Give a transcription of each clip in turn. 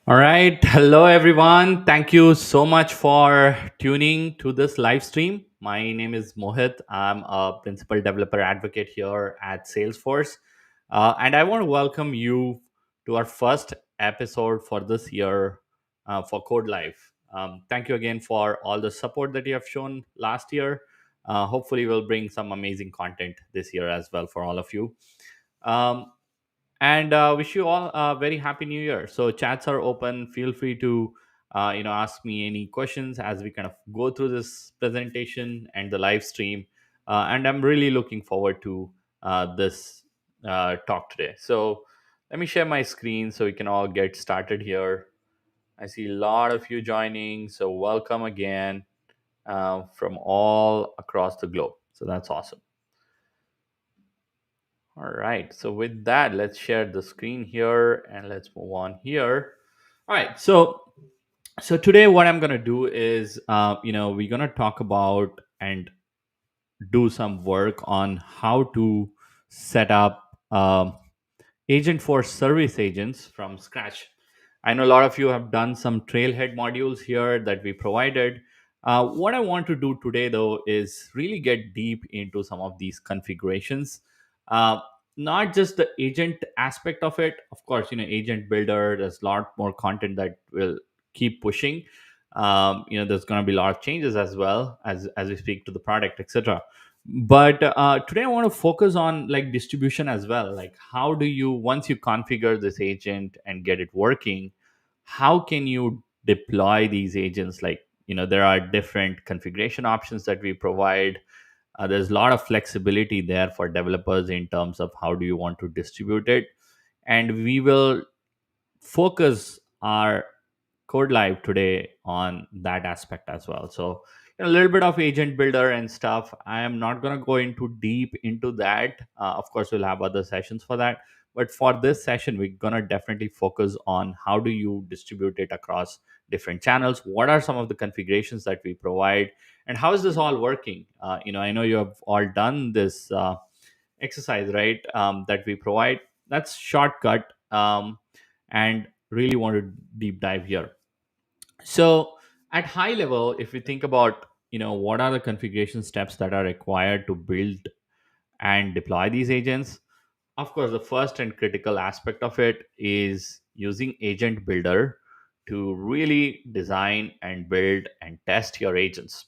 All right. Hello, everyone. Thank you so much for tuning to this live stream. My name is Mohith. I'm a principal developer advocate here at Salesforce. And I want to welcome you to our first episode for this year for codeLive. Thank you again for all the support that you have shown last year. Hopefully, we'll bring some amazing content this year as well for all of you. Um, and wish you all a very happy new year. So chats are open, feel free to ask me any questions as we kind of go through this presentation and the live stream. And I'm really looking forward to this talk today. So let me share my screen so we can all get started here. I see a lot of you joining, so welcome again from all across the globe. So that's awesome. All right. So with that, let's share the screen here and let's move on here. All right. So today what I'm gonna do is, we're gonna talk about and do some work on how to set up Agentforce Service Agents from scratch. I know a lot of you have done some Trailhead modules here that we provided. What I want to do today, though, is really get deep into some of these configurations. Uh, Not just the agent aspect of it. Of course, Agent Builder, there's a lot more content that will keep pushing. There's going to be a lot of changes as well as we speak to the product, etc. But today I want to focus on like distribution as well. Like, how do you, once you configure this agent and get it working, how can you deploy these agents? Like, there are different configuration options that we provide. There's a lot of flexibility there for developers in terms of how do you want to distribute it. And we will focus our code live today on that aspect as well. So a little bit of agent builder and stuff. I am not going to go into deep into that. Of course, we'll have other sessions for that, but for this session we're going to definitely focus on how do you distribute it across different channels, what are some of the configurations that we provide, and how is this all working. I know you have all done this exercise, right? That we provide, that's shortcut. And really want to deep dive here. So at high level, if we think about, what are the configuration steps that are required to build and deploy these agents, of course the first and critical aspect of it is using agent builder to really design and build and test your agents.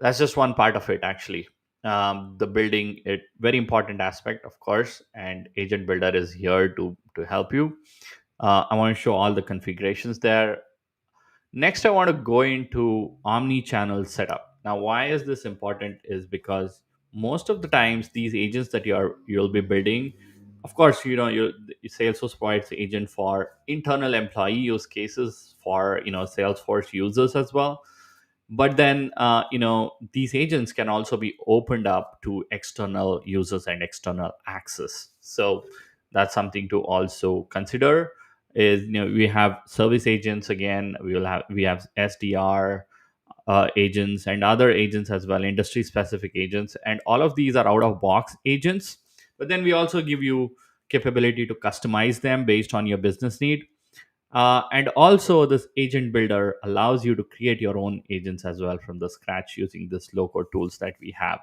That's just one part of it, actually. The building, it very important aspect, of course, and agent builder is here to help you. I want to show all the configurations there. Next, I want to go into omni-channel setup. Now, why is this important? Is because most of the times these agents that you'll be building, of course, Salesforce provides agent for internal employee use cases for Salesforce users as well. But then these agents can also be opened up to external users and external access. So that's something to also consider. Is we have service agents, again we have SDR agents and other agents as well, industry specific agents, and all of these are out of box agents. But then we also give you capability to customize them based on your business need. And also this agent builder allows you to create your own agents as well from the scratch using this low code tools that we have.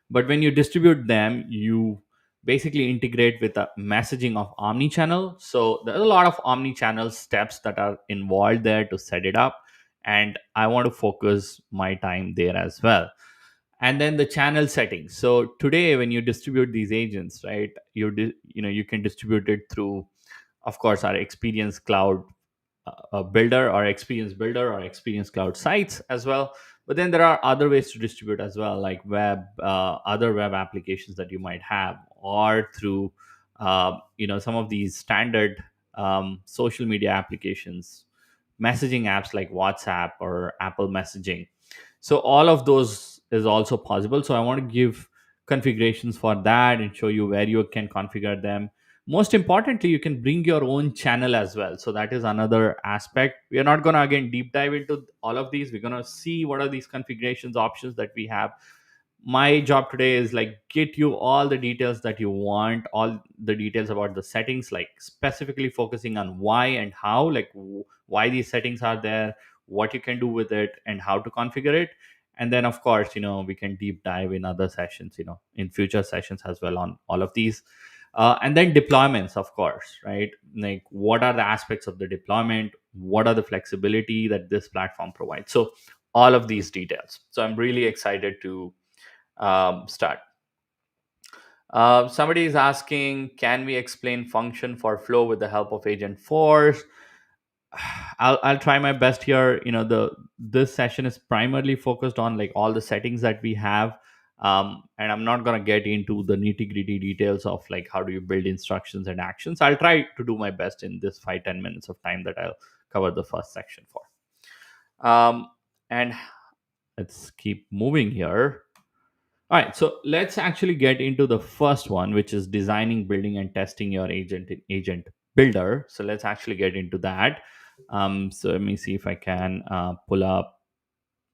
But when you distribute them, you basically integrate with the messaging of omni-channel. So there's a lot of omni-channel steps that are involved there to set it up, and I want to focus my time there as well. And then the channel settings. So today when you distribute these agents, right, you can distribute it through, of course, our experience cloud builder or experience builder or experience cloud sites as well. But then there are other ways to distribute as well, like other web applications that you might have, or through some of these standard social media applications, messaging apps like WhatsApp or Apple Messaging. So all of those is also possible. So I want to give configurations for that and show you where you can configure them. Most importantly, you can bring your own channel as well. So that is another aspect. We are not going to again deep dive into all of these. We're going to see what are these configurations options that we have. My job today is like get you all the details that you want, all the details about the settings, like specifically focusing on why and how, like why these settings are there, what you can do with it, and how to configure it. And then of course, we can deep dive in other sessions, in future sessions as well on all of these. And then deployments, of course, right? Like what are the aspects of the deployment, what are the flexibility that this platform provides. So all of these details. So I'm really excited to start. Somebody is asking, can we explain function for flow with the help of Agentforce? I'll try my best here. This session is primarily focused on like all the settings that we have, and I'm not gonna get into the nitty gritty details of like how do you build instructions and actions. I'll try to do my best in this 5-10 minutes of time that I'll cover the first section for. And let's keep moving here. All right, so let's actually get into the first one, which is designing, building, and testing your agent in Agent Builder. So let's actually get into that. So let me see if I can pull up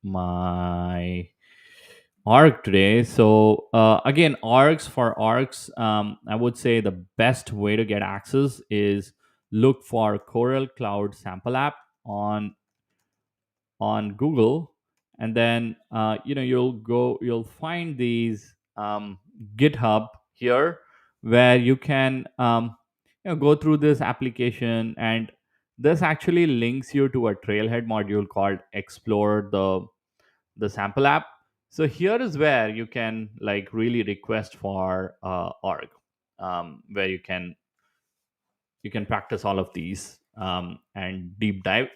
my org today. So again, orgs, I would say the best way to get access is look for Coral Cloud Sample App on Google, and then you'll find these GitHub here, where you can go through this application, and this actually links you to a Trailhead module called Explore the Sample App. So here is where you can like really request for org, where you can practice all of these and deep dive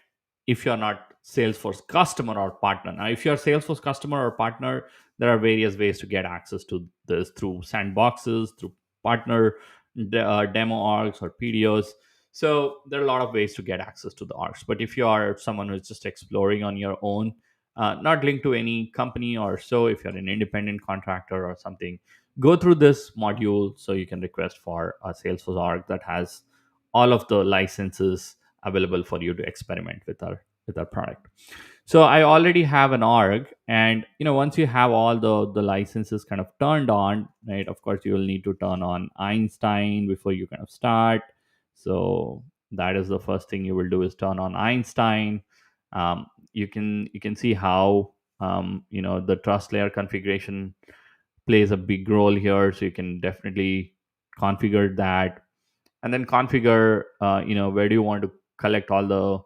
if you're not Salesforce customer or partner. Now, if you're Salesforce customer or partner, there are various ways to get access to this through sandboxes, through partner demo orgs or PDOs. So there are a lot of ways to get access to the orgs. But if you are someone who's just exploring on your own, not linked to any company or so, if you're an independent contractor or something, go through this module so you can request for a Salesforce org that has all of the licenses available for you to experiment with our product. So I already have an org, and once you have all the licenses kind of turned on, right, of course you will need to turn on Einstein before you kind of start. So that is the first thing you will do, is turn on Einstein. You can see how the trust layer configuration plays a big role here, so you can definitely configure that, and then configure where do you want to collect all the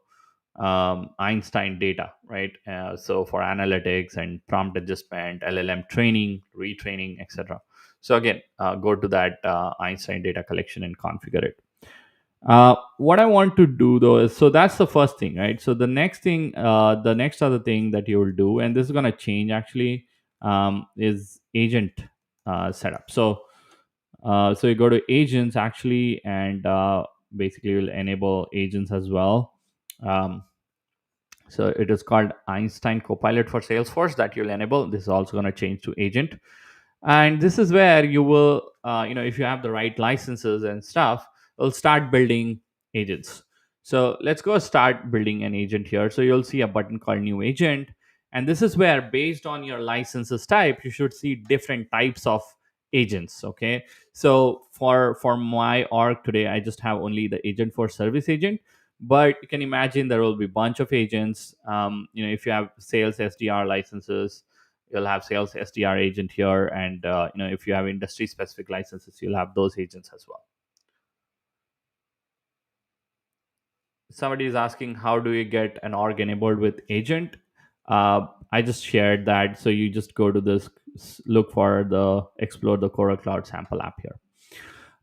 Einstein data, right? So for analytics and prompt adjustment, LLM training, retraining, etc. So again, go to that Einstein data collection and configure it. What I want to do though is, so that's the first thing, right? So the next other thing that you will do, and this is going to change actually, is agent setup. So you go to agents actually, and basically you'll enable agents as well. So it is called Einstein Copilot for Salesforce that you'll enable. This is also going to change to agent, and this is where you will, if you have the right licenses and stuff, will start building agents. So let's go start building an agent here. So you'll see a button called New Agent, and this is where, based on your licenses type, you should see different types of agents. Okay, so for my org today, I just have only the Agentforce Service Agent, but you can imagine there will be a bunch of agents. If you have sales SDR licenses, you'll have sales SDR agent here, and if you have industry specific licenses, you'll have those agents as well. Somebody is asking, how do you get an org enabled with agent? I just shared that. So you just go to this, look for the explore the Coral Cloud sample app here.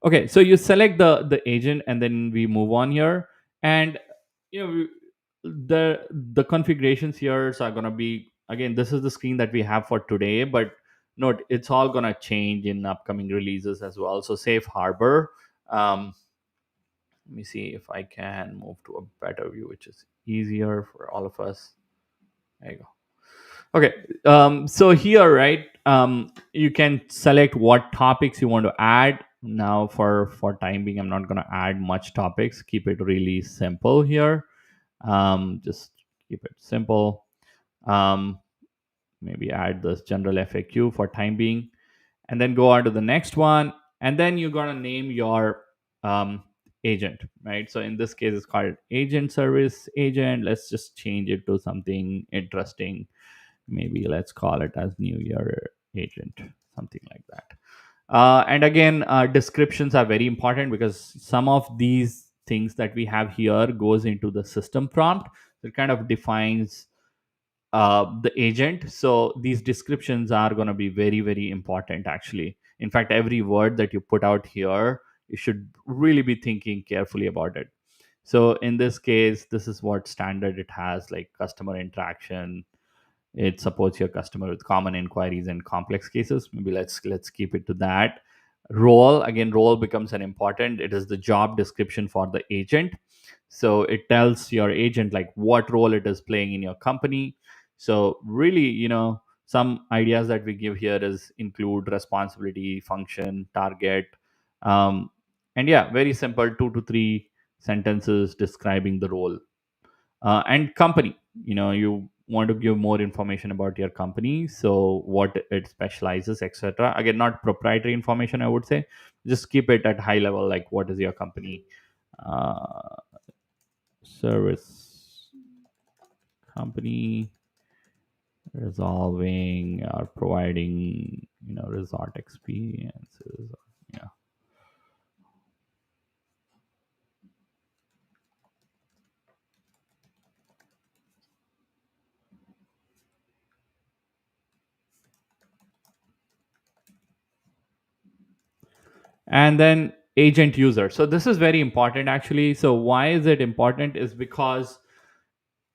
Okay, so you select the agent, and then we move on here, and the configurations here are going to be again, this is the screen that we have for today, but note it's all going to change in upcoming releases as well. So safe harbor. um, Let me see if I can move to a better view, which is easier for all of us. There you go. Okay. So here, right, you can select what topics you want to add. Now, for time being, I'm not going to add much topics. Keep it really simple here. Just keep it simple. Um, Maybe add this general FAQ for time being, and then go on to the next one, and then you're going to name your um, agent, right? So in this case, it's called Agent Service Agent. Let's just change it to something interesting. Maybe let's call it as New Year Agent, something like that. And again, descriptions are very important because some of these things that we have here goes into the system prompt. It kind of defines the agent. So these descriptions are going to be very, very important actually. In fact, every word that you put out here, you should really be thinking carefully about it. So in this case, this is what standard it has, like customer interaction. It supports your customer with common inquiries and complex cases. Maybe let's keep it to that. Role, again, role becomes an important. It is the job description for the agent. So it tells your agent like what role it is playing in your company. So really, some ideas that we give here is include responsibility, function, target, um, and yeah, very simple, 2 to 3 sentences describing the role. And company, you want to give more information about your company, so what it specializes, etc. Again, not proprietary information, I would say. Just keep it at high level, like what is your company, uh, service company, resolving or providing, resort experiences. Yeah. And then agent user, so this is very important actually. So why is it important is because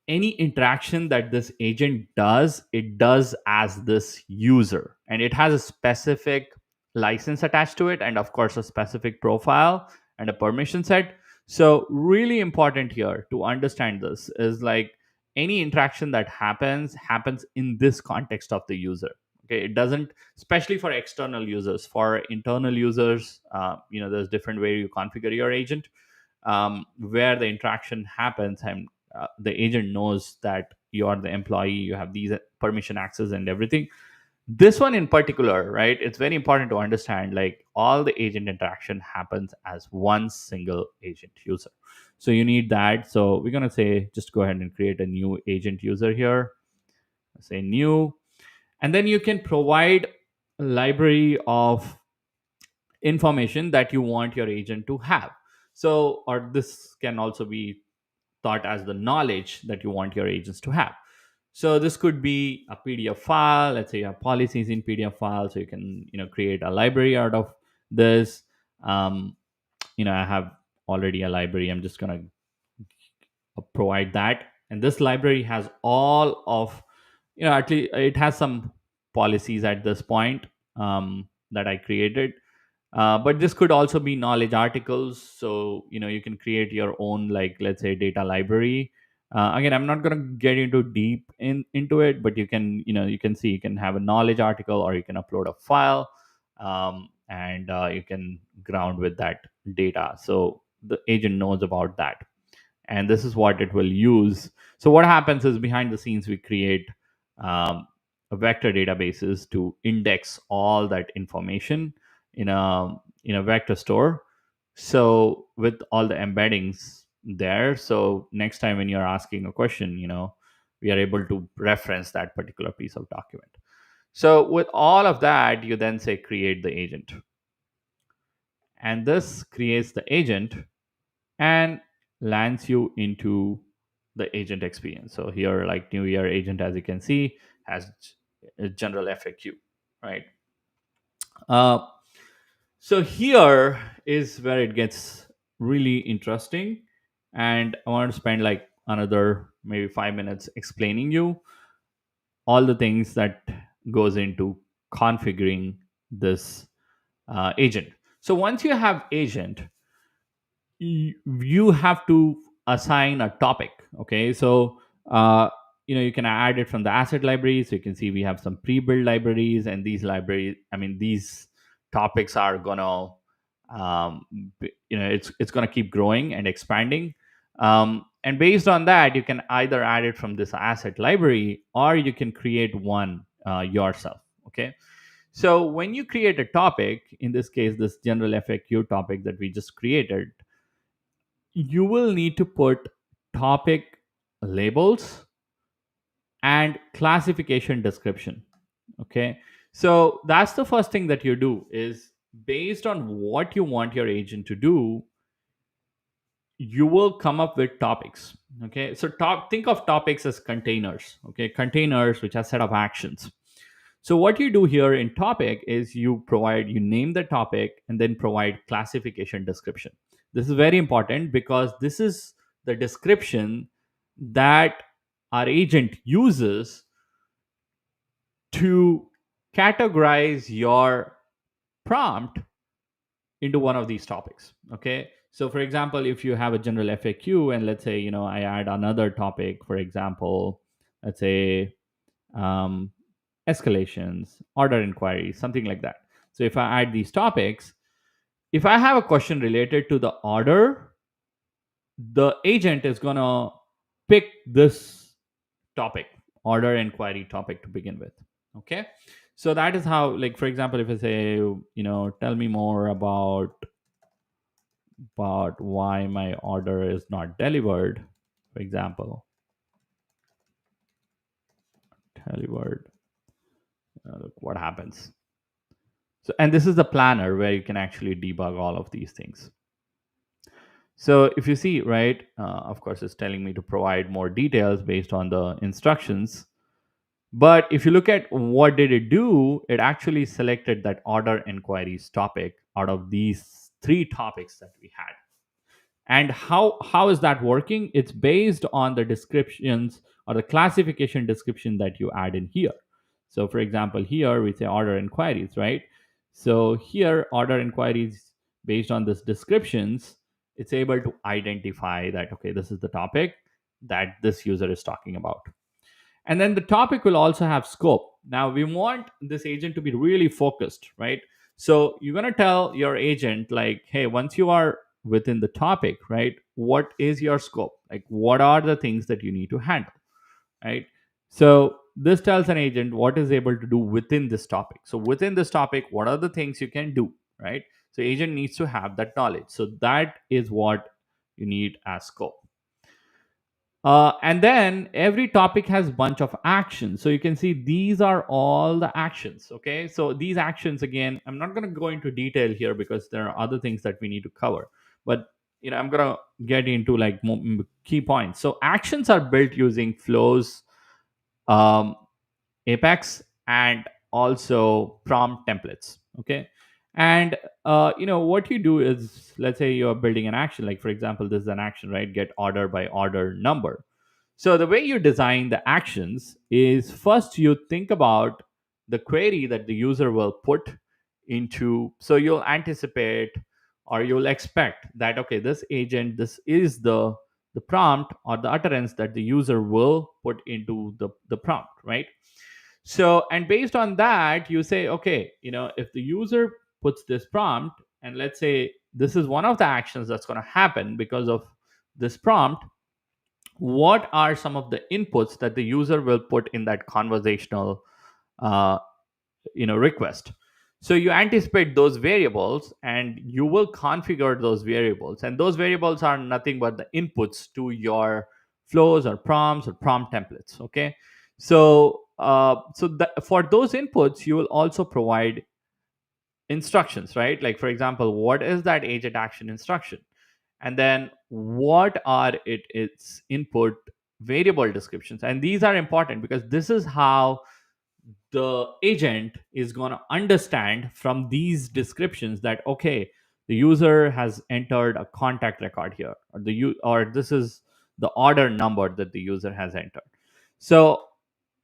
any interaction that this agent does, it does as this user, and it has a specific license attached to it, and of course a specific profile and a permission set. So really important here to understand this is like any interaction that happens in this context of the user. Okay, it doesn't, especially for external users. For internal users, there's different way you configure your agent, where the interaction happens, and the agent knows that you are the employee, you have these permission access and everything. This one in particular, right, it's very important to understand like all the agent interaction happens as one single agent user. So you need that. So we're going to say just go ahead and create a new agent user here. Say new, and then you can provide a library of information that you want your agent to have. So, or this can also be thought as the knowledge that you want your agents to have. So this could be a PDF file. Let's say you have policies in PDF file, so you can create a library out of this. Um, I have already a library. I'm just gonna provide that, and this library has all of, at least it has some policies at this point, that I created. But this could also be knowledge articles. So you can create your own, like let's say data library. Again, I'm not going to get into deep into it, but you can see you can have a knowledge article, or you can upload a file, and you can ground with that data, so the agent knows about that, and this is what it will use. So what happens is behind the scenes we create a vector databases to index all that information in a vector store. So with all the embeddings there, so next time when you're asking a question, we are able to reference that particular piece of document. So with all of that, you then say create the agent, and this creates the agent and lands you into the agent experience. So here, like New Year agent, as you can see, has a general FAQ, right? Uh, so here is where it gets really interesting, and I want to spend like another maybe 5 minutes explaining you all the things that goes into configuring this agent. So once you have agent, you have to assign a topic. Okay, so you can add it from the asset library. So you can see we have some pre-built libraries, and these libraries, I mean, these topics are gonna it's gonna keep growing and expanding. And based on that, you can either add it from this asset library, or you can create one yourself. Okay, so when you create a topic, in this case this general FAQ topic that we just created, you will need to put topic labels and classification description. Okay, so that's the first thing that you do. Is based on what you want your agent to do, you will come up with topics. Okay, so think of topics as containers. Okay, containers which are set of actions. So what you do here in topic is you name the topic and then provide classification description. This is very important because this is the description that our agent uses to categorize your prompt into one of these topics. Okay, so for example, if you have a general FAQ, and let's say I add another topic, for example, let's say um, escalations, order inquiries, something like that. So if I add these topics, if I have a question related to the order, the agent is going to pick this topic, order inquiry topic, to begin with. Okay, so that is how, like, for example, if I say, tell me more about why my order is not delivered, for example, delivered, look what happens. So, and this is the planner where you can actually debug all of these things. So if you see, right, of course, it's telling me to provide more details based on the instructions. But if you look at what did it do, it actually selected that order inquiries topic out of these three topics that we had. And how is that working? It's based on the descriptions or the classification description that you add in here. So for example, here we say order inquiries, right? So here order inquiries, based on this descriptions, it's able to identify that, okay, this is the topic that this user is talking about. And then the topic will also have scope. Now we want this agent to be really focused, right? So you're going to tell your agent, like, hey, once you are within the topic, right, what is your scope? Like, what are the things that you need to handle, right? So this tells an agent what is able to do within this topic. So within this topic, what are the things you can do, right? So agent needs to have that knowledge. So that is what you need as scope. And then every topic has a bunch of actions. So you can see these are all the actions. Okay, so these actions, again, I'm not going to go into detail here because there are other things that we need to cover. But I'm going to get into like key points. So actions are built using flows, um, Apex, and also prompt templates. Okay, and what you do is, let's say you're building an action. Like, for example, this is an action, right? Get order by order number. So the way you design the actions is, first you think about the query that the user will put into. So you'll anticipate, or you'll expect that, okay, this agent, this is the prompt or the utterance that the user will put into the prompt, right? So, and based on that, you say, okay, if the user puts this prompt, and let's say this is one of the actions that's going to happen because of this prompt, what are some of the inputs that the user will put in that conversational uh, request? So you anticipate those variables and you will configure those variables, and those variables are nothing but the inputs to your flows or prompts or prompt templates. Okay, so for those inputs you will also provide instructions, right? Like, for example, what is that agent action instruction, and then what are its input variable descriptions. And these are important because this is how the agent is going to understand from these descriptions that, okay, the user has entered a contact record here, or or this is the order number that the user has entered. So,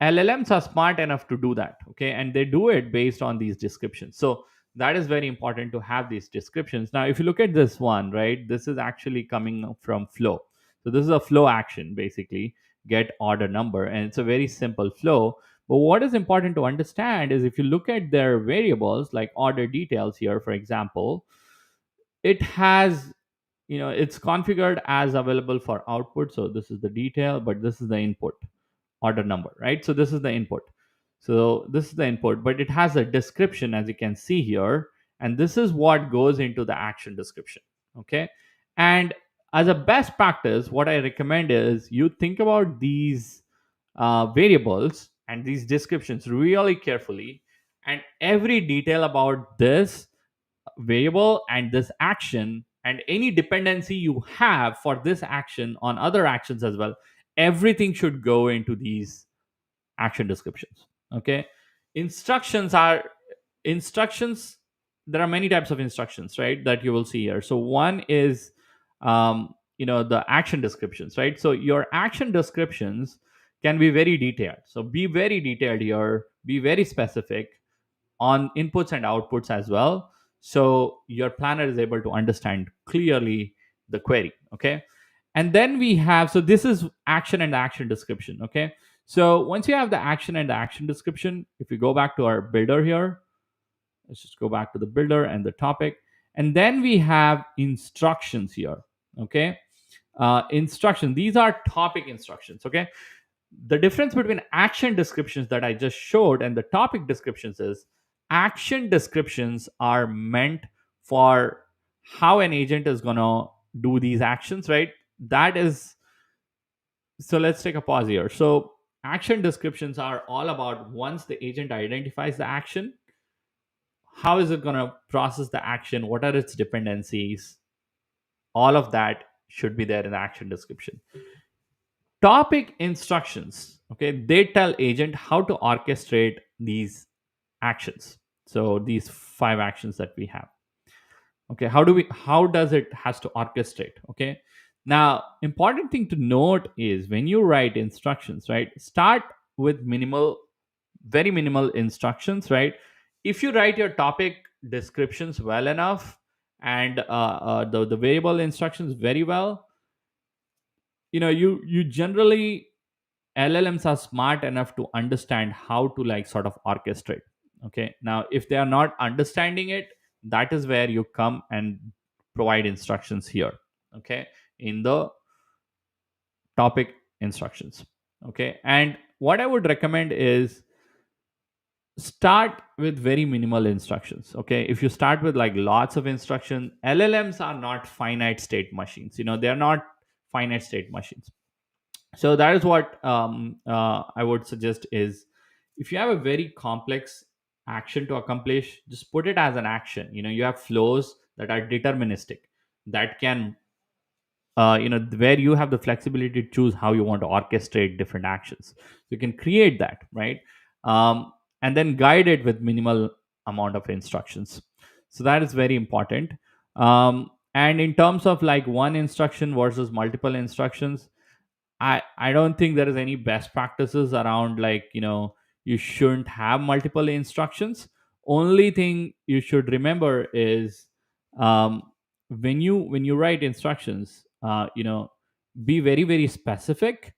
LLMs are smart enough to do that, okay, and they do it based on these descriptions. So that is very important to have these descriptions. Now if you look at this one, right, this is actually coming from flow. So this is a flow action, basically get order number, and it's a very simple flow. But what is important to understand is if you look at their variables like order details here, for example, it has, it's configured as available for output. So this is the detail, but this is the input order number, right? So this is the input. So this is the input, but it has a description, as you can see here, and this is what goes into the action description, okay? And as a best practice, what I recommend is you think about these variables and these descriptions really carefully, and every detail about this variable and this action and any dependency you have for this action on other actions as well, everything should go into these action descriptions, okay? Instructions, there are many types of instructions, right, that you will see here. So one is the action descriptions, right? So your action descriptions can be very detailed, so be very detailed here, be very specific on inputs and outputs as well, so your planner is able to understand clearly the query, okay? And then we have, so this is action and action description, okay? So once you have the action and the action description, if we go back to our builder here, let's just go back to the builder and the topic, and then we have instructions here, okay? Instruction, these are topic instructions, okay? The difference between action descriptions that I just showed and the topic descriptions is action descriptions are meant for how an agent is going to do these actions, right? That is, so let's take a pause here. So action descriptions are all about once the agent identifies the action, how is it going to process the action, what are its dependencies, all of that should be there in the action description. Topic instructions, okay, they tell agent how to orchestrate these actions. So these 5 actions that we have, okay, how does it has to orchestrate, okay? Now important thing to note is when you write instructions, right, start with very minimal instructions, right? If you write your topic descriptions well enough and the variable instructions very well, you generally, LLMs are smart enough to understand how to like sort of orchestrate. Okay. Now, if they are not understanding it, that is where you come and provide instructions here. Okay. In the topic instructions. Okay. And what I would recommend is start with very minimal instructions. Okay. If you start with like lots of instruction, LLMs are not finite state machines. They are not finite state machines. So that is what I would suggest is if you have a very complex action to accomplish, just put it as an action. You have flows that are deterministic, that can where you have the flexibility to choose how you want to orchestrate different actions. So you can create that, right? And then guide it with minimal amount of instructions. So that is very important. And in terms of like one instruction versus multiple instructions, I don't think there is any best practices around like you shouldn't have multiple instructions. Only thing you should remember is um, when you write instructions, be very very specific,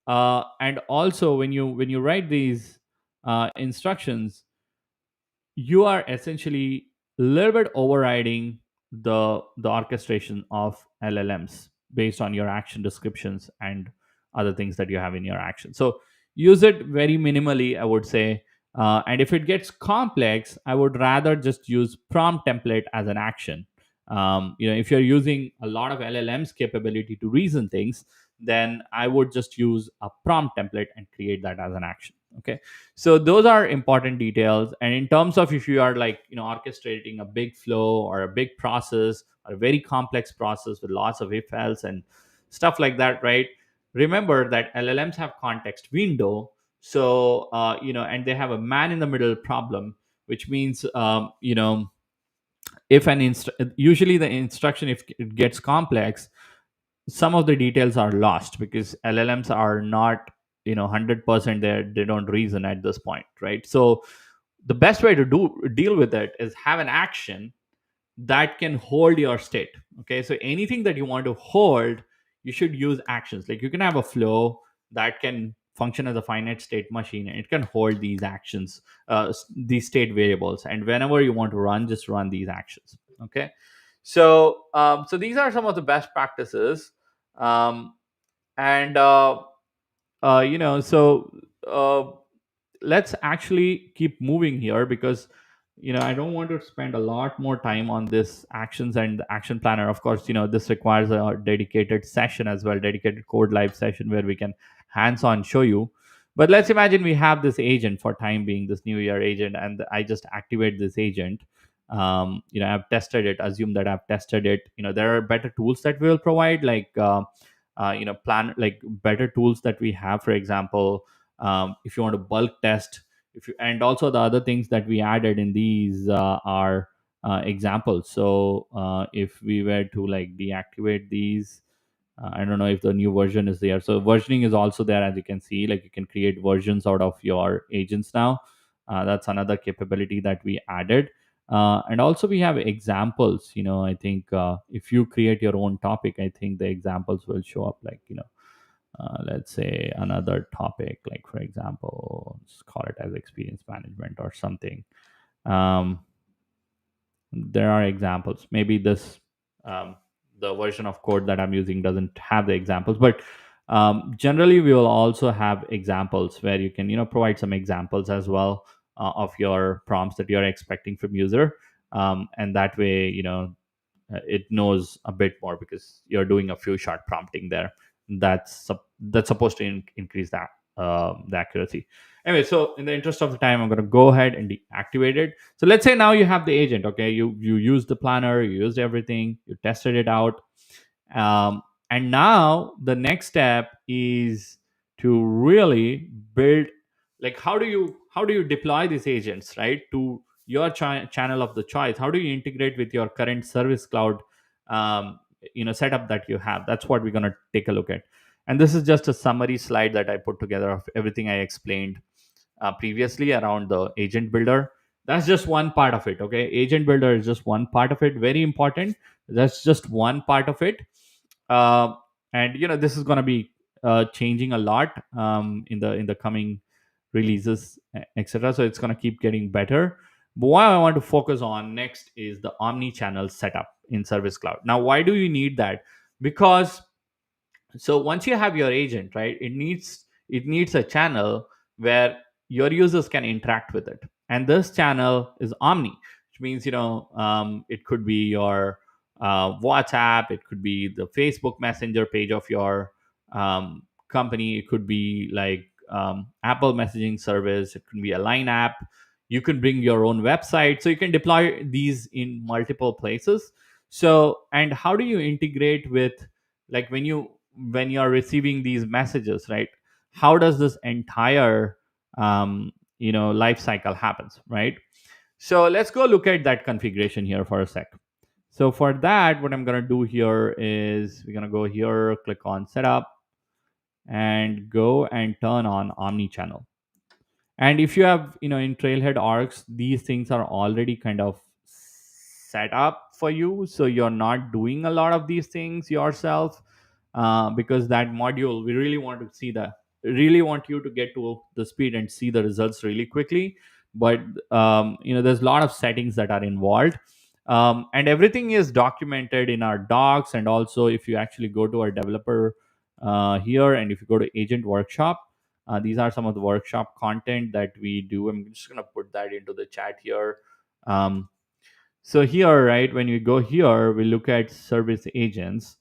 and also when you write these instructions, you are essentially a little bit overriding the orchestration of LLMs based on your action descriptions and other things that you have in your action. So use it very minimally, I would say. And if it gets complex, I would rather just use prompt template as an action. If you're using a lot of LLMs capability to reason things, then I would just use a prompt template and create that as an action. Okay. So those are important details. And in terms of if you are like orchestrating a big flow or a big process or a very complex process with lots of if else and stuff like that, right, remember that LLMs have context window. So and they have a man in the middle problem, which means if usually the instruction, if it gets complex, some of the details are lost because LLMs are not 100% they don't reason at this point, right? So the best way to deal with it is have an action that can hold your state. Okay, so anything that you want to hold, you should use actions. Like you can have a flow that can function as a finite state machine, and it can hold these actions, these state variables, and whenever you want to run, just run these actions. Okay, so so these are some of the best practices. And so uh, let's actually keep moving here, because I don't want to spend a lot more time on this actions and the action planner. Of course, this requires a dedicated session as well, dedicated code live session where we can hands on show you. But let's imagine we have this agent for time being, this new year agent, and I just activate this agent. I've tested it, assume that I've tested it. There are better tools that we will provide, like plan, like better tools that we have, for example, if you want to bulk test, if you, and also the other things that we added in these are examples. So if we were to like deactivate these, I don't know if the new version is there. So versioning is also there, as you can see. Like you can create versions out of your agents now. That's another capability that we added. And also we have examples. I think if you create your own topic, I think the examples will show up. Like let's say another topic, like for example, let's call it as experience management or something. Um, there are examples. Maybe this the version of code that I'm using doesn't have the examples, but generally we will also have examples where you can provide some examples as well of your prompts that you're expecting from user. And that way it knows a bit more, because you're doing a few shot prompting there. That's supposed to increase that the accuracy. Anyway, so in the interest of the time, I'm going to go ahead and deactivate it. So let's say now you have the agent. Okay, you used the planner, you used everything, you tested it out. And now the next step is to really build, like how do you deploy these agents, right, to your channel of the choice. How do you integrate with your current service cloud um, setup that you have? That's what we're going to take a look at. And this is just a summary slide that I put together of everything I explained previously around the agent builder. That's just one part of it. Okay, agent builder is just one part of it, very important. That's just one part of it. uh, and this is going to be changing a lot in the coming releases, etc. So it's going to keep getting better. But what I want to focus on next is the omni-channel setup in Service Cloud. Now, why do you need that? Because so once you have your agent, right, it needs a channel where your users can interact with it, and this channel is omni, which means it could be your WhatsApp, it could be the Facebook Messenger page of your company, it could be like Apple messaging service, it could be a Line app. You can bring your own website, so you can deploy these in multiple places. So, and how do you integrate with, like, when you're receiving these messages, right? How does this entire life cycle happens, right? So let's go look at that configuration here for a sec. So for that, what I'm going to do here is we're going to go here, click on setup, and go and turn on omni-channel. And if you have, in Trailhead orgs, these things are already kind of set up for you. So you're not doing a lot of these things yourself, because that module, we really want to see that, really want you to get to the speed and see the results really quickly. But, there's a lot of settings that are involved. And everything is documented in our docs. And also, if you actually go to our developer here, and if you go to Agent Workshop, these are some of the workshop content that we do. I'm just going to put that into the chat here. So here, right, when we go here, we look at service agents.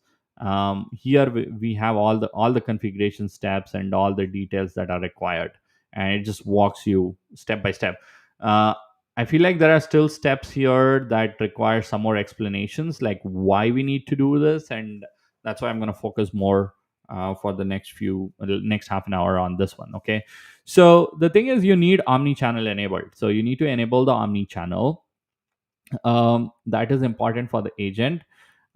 Here we have all the configuration steps and all the details that are required, and it just walks you step by step. Uh, I feel like there are still steps here that require some more explanations, like why we need to do this, and that's why I'm going to focus more for the next half an hour on this one. Okay, so the thing is, you need omni-channel enabled. So you need to enable the omni-channel. That is important for the agent.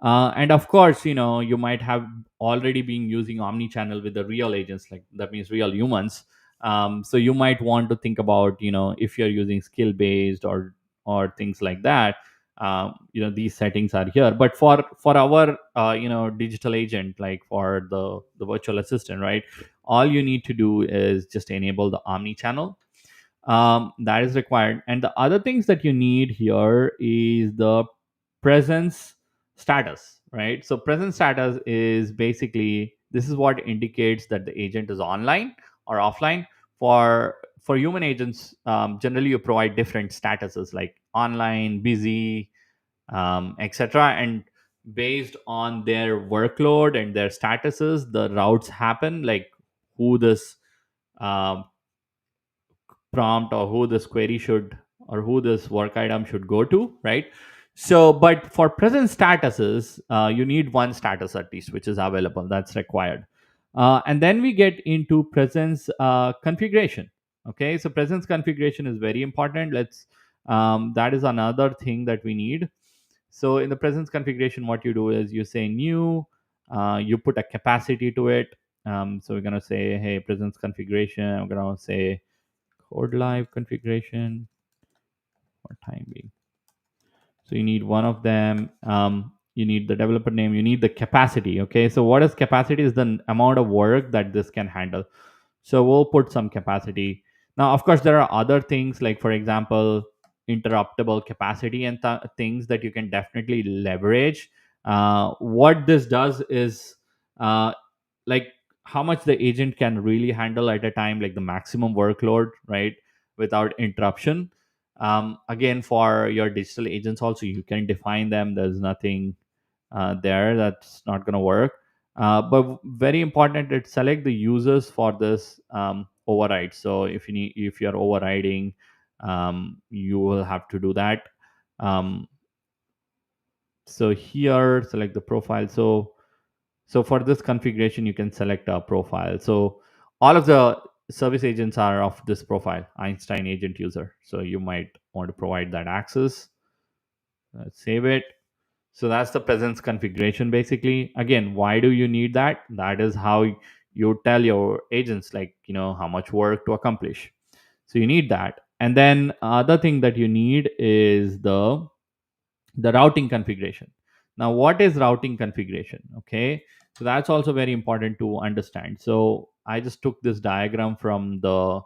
And of course, you might have already been using omni-channel with the real agents, like that means real humans. So you might want to think about, if you're using skill based or things like that. These settings are here, but for our digital agent, like for the virtual assistant, right? All you need to do is just enable the omni-channel. That is required. And the other things that you need here is the presence status, right? So presence status is basically, this is what indicates that the agent is online or offline. For human agents, generally you provide different statuses like online, busy, etc. And based on their workload and their statuses, the routes happen, like who this um, prompt or who this query should, or who this work item should go to, right? So but for present statuses, you need one status at least which is available, that's required. And then we get into presence configuration. Okay, so presence configuration is very important. Let's That is another thing that we need. So in the presence configuration, what you do is you say new, you put a capacity to it. So we're going to say, hey, presence configuration, I'm going to say codeLive configuration for time being. So you need one of them. You need the developer name. You need the capacity. Okay. So what is capacity? Is the amount of work that this can handle. So we'll put some capacity. Now, of course, there are other things like, for example, interruptible capacity and things that you can definitely leverage. What this does is uh, like how much the agent can really handle at a time, like the maximum workload, right, without interruption. Again, for your digital agents also, you can define them. There's nothing there that's not going to work. But very important, it select the users for this override. So if you're overriding, you will have to do that. um, so here select the profile. So for this configuration, you can select a profile. So all of the service agents are of this profile, Einstein agent user. So you might want to provide that access. Let's save it. So that's the presence configuration basically. Again, why do you need that? That is how you tell your agents, like, how much work to accomplish. So you need that. And then other thing that you need is the routing configuration. Now, what is routing configuration? Okay, so that's also very important to understand. So I just took this diagram from the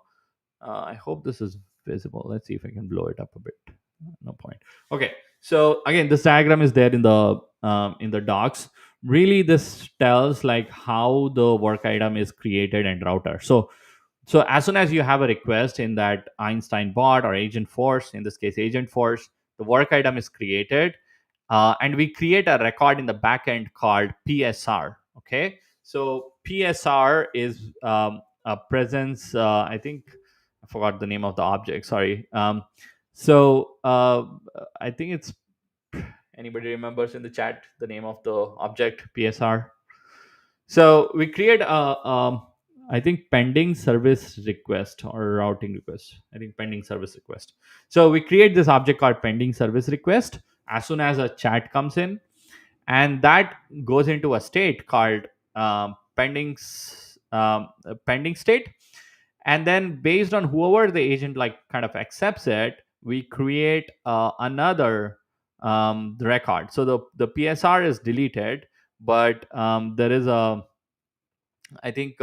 I hope this is visible. Let's see if I can blow it up a bit. No point. Okay, so again, this diagram is there in the docs. Really, this tells like how the work item is created and router. So as soon as you have a request in that Einstein bot or Agentforce, in this case Agentforce, the work item is created, and we create a record in the backend called PSR. Okay, so PSR is a presence. I think I forgot the name of the object. Sorry. I think it's, anybody remembers in the chat the name of the object PSR. So we create I think pending service request or routing request. I think pending service request. So we create this object called pending service request as soon as a chat comes in, and that goes into a state called pending state. And then based on whoever the agent like kind of accepts it, we create another record. So the PSR is deleted, but there is I think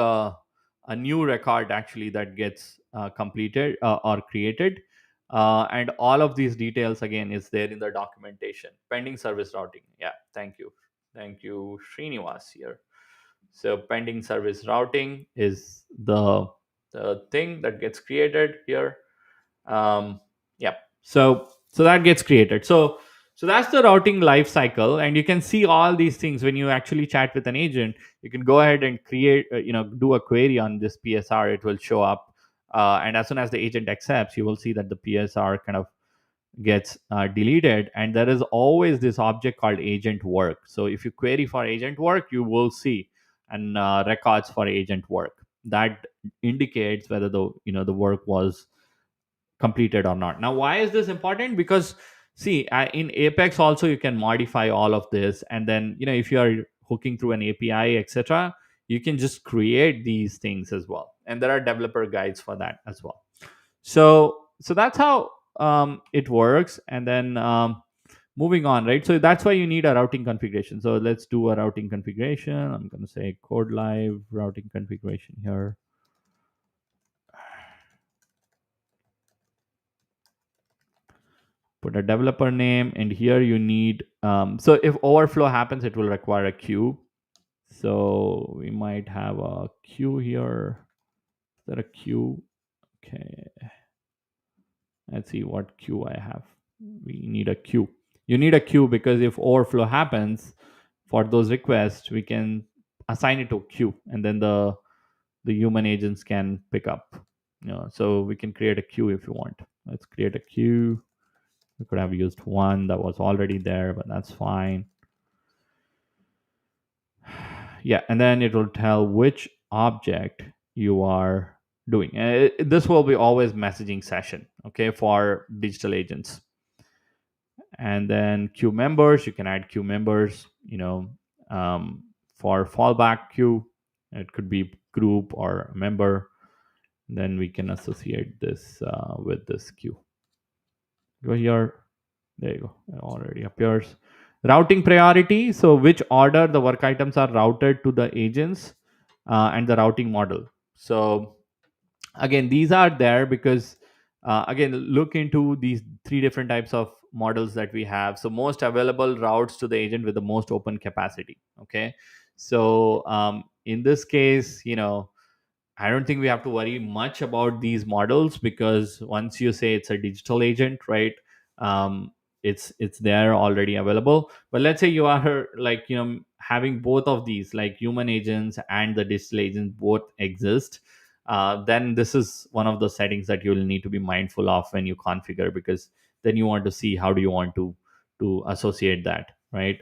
a new record actually that gets completed or created. And all of these details again is there in the documentation. Pending service routing. Yeah, thank you, Srinivas here. So pending service routing is the thing that gets created here. Yeah, so that gets created. So that's the routing life cycle, and you can see all these things when you actually chat with an agent. You can go ahead and create do a query on this PSR. It will show up, and as soon as the agent accepts, you will see that the PSR kind of gets deleted, and there is always this object called agent work. So if you query for agent work, you will see and records for agent work that indicates whether the work was completed or not. Now, why is this important? Because see, in Apex also you can modify all of this, and then if you are hooking through an API, etc., you can just create these things as well, and there are developer guides for that as well. So that's how it works. And then moving on, right? So that's why you need a routing configuration. So let's do a routing configuration. I'm going to say codeLive routing configuration here. Put a developer name, and here you need so if overflow happens, it will require a queue. So we might have a queue here. Is there a queue? Okay, let's see what queue I have. We need a queue. You need a queue because if overflow happens for those requests, we can assign it to a queue, and then the human agents can pick up. So we can create a queue if you want. Let's create a queue. We could have used one that was already there, but that's fine. Yeah, and then it will tell which object you are doing. This will be always messaging session, okay, for digital agents. And then queue members, you can add queue members, for fallback queue. It could be group or a member. Then we can associate this with this queue. Go here. There you go. It already appears. Routing priority. So which order the work items are routed to the agents, and the routing model. So again, these are there because again, look into these three different types of models that we have. So most available routes to the agent with the most open capacity. Okay. So in this case, I don't think we have to worry much about these models, because once you say it's a digital agent, right? Um, it's there already available. But let's say you are like having both of these, like human agents and the digital agents both exist. Then this is one of the settings that you will need to be mindful of when you configure, because then you want to see how do you want to associate that, right?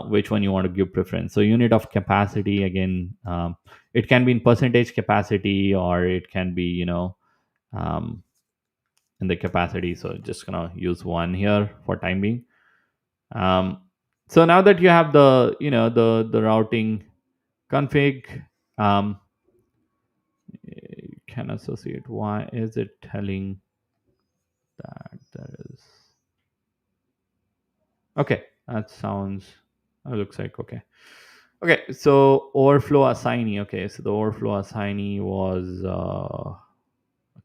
Which one you want to give preference. So unit of capacity, again, it can be in percentage capacity, or it can be um, in the capacity. So just gonna use one here for time being. um, so now that you have the routing config, um, you can associate. Why is it telling that there is? Okay, that sounds, looks like okay. Okay, so overflow assignee. Okay, so the overflow assignee was a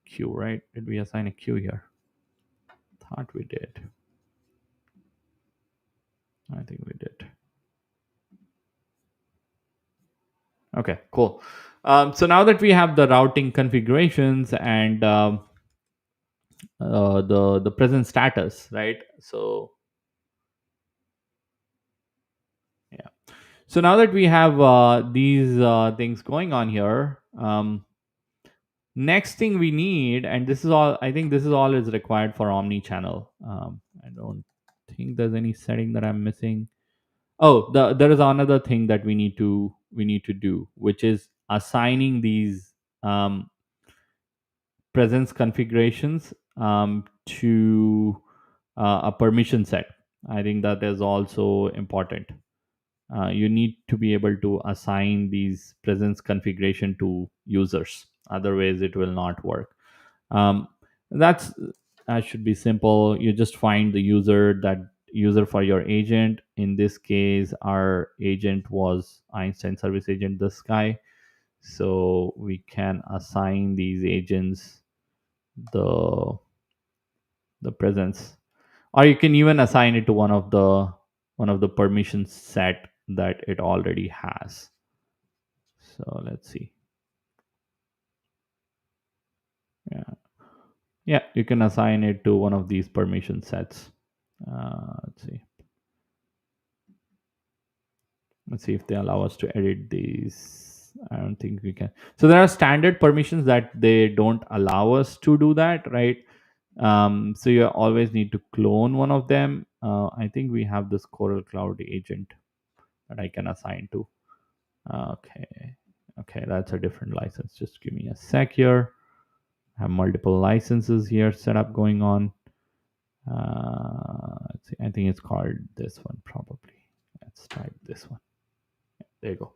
queue, right? Did we assign a queue here? Thought we did. I think we did. Okay, cool. So now that we have the routing configurations and the present status, right? So yeah. So now that we have these things going on here, next thing we need, and this is all, I think this is all is required for Omni-Channel. I don't think there's any setting that I'm missing. Oh, there is another thing that we need to do, which is assigning these presence configurations to a permission set. I think that is also important. You need to be able to assign these presence configuration to users, otherwise it will not work. That's That should be simple. You just find the user for your agent. In this case, our agent was Einstein Service Agent, this guy. So we can assign these agents the the presence, or you can even assign it to one of the permission set that it already has. So let's see. Yeah, yeah, you can assign it to one of these permission sets. Let's see. Let's see if they allow us to edit these. I don't think we can. So there are standard permissions that they don't allow us to do that, right? So you always need to clone one of them. I think we have this Coral Cloud agent that I can assign to. Okay. Okay, that's a different license. Just give me a sec here. I have multiple licenses here set up going on. Let's see, I think it's called this one probably. Let's type this one. There you go.